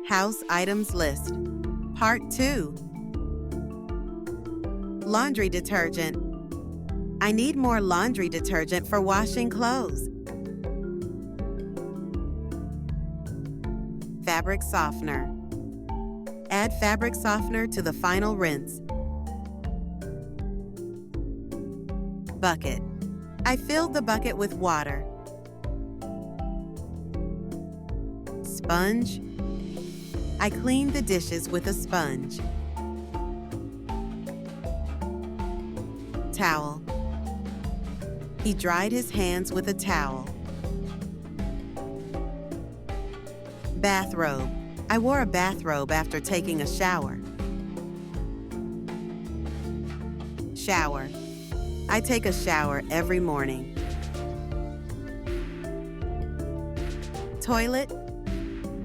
House items list. Part 2. Laundry detergent. I need more laundry detergent for washing clothes. Fabric softener. Add fabric softener to the final rinse. Bucket. I filled the bucket with water. Sponge. I cleaned the dishes with a sponge. Towel. He dried his hands with a towel. Bathrobe. I wore a bathrobe after taking a shower. Shower. I take a shower every morning. Toilet.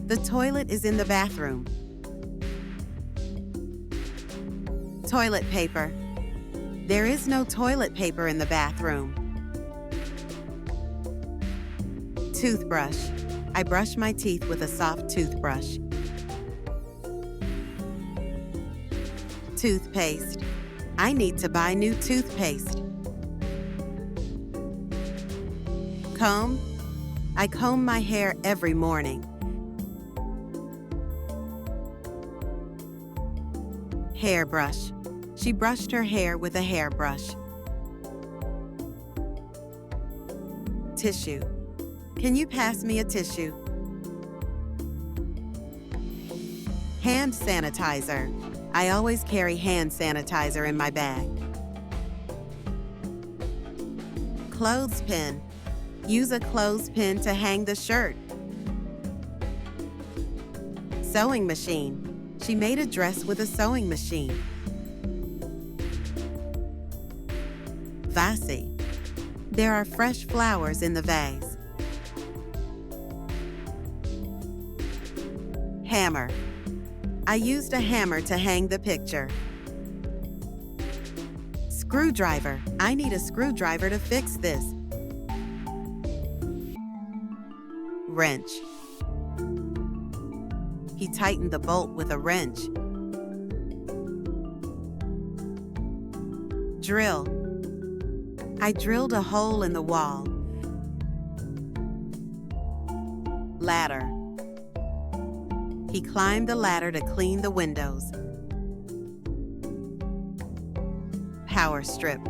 The toilet is in the bathroom. Toilet paper. There is no toilet paper in the bathroom. Toothbrush. I brush my teeth with a soft toothbrush. Toothpaste. I need to buy new toothpaste. Comb. I comb my hair every morning. Hairbrush. She brushed her hair with a hairbrush. Tissue. Can you pass me a tissue? Hand sanitizer. I always carry hand sanitizer in my bag. Clothespin. Use a clothespin to hang the shirt. Sewing machine. She made a dress with a sewing machine. Vase. There are fresh flowers in the vase. Hammer. I used a hammer to hang the picture. Screwdriver. I need a screwdriver to fix this. Wrench. He tightened the bolt with a wrench. Drill. I drilled a hole in the wall. Ladder. He climbed the ladder to clean the windows. Power strip.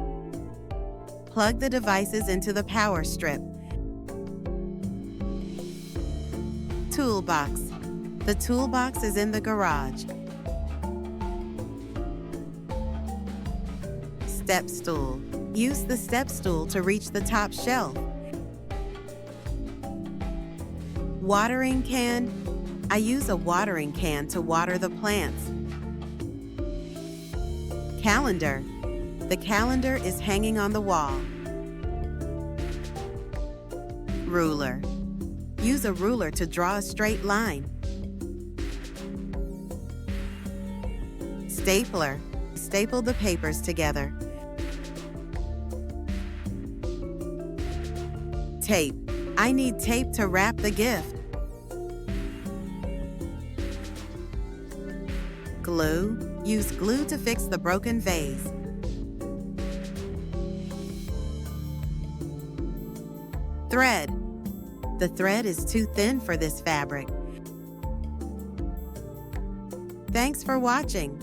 Plug the devices into the power strip. Toolbox. The toolbox is in the garage. Step stool. Use the step stool to reach the top shelf. Watering can. I use a watering can to water the plants. Calendar. The calendar is hanging on the wall. Ruler. Use a ruler to draw a straight line. Stapler. Staple the papers together. Tape. I need tape to wrap the gift. Glue. Use glue to fix the broken vase. Thread. The thread is too thin for this fabric. Thanks for watching.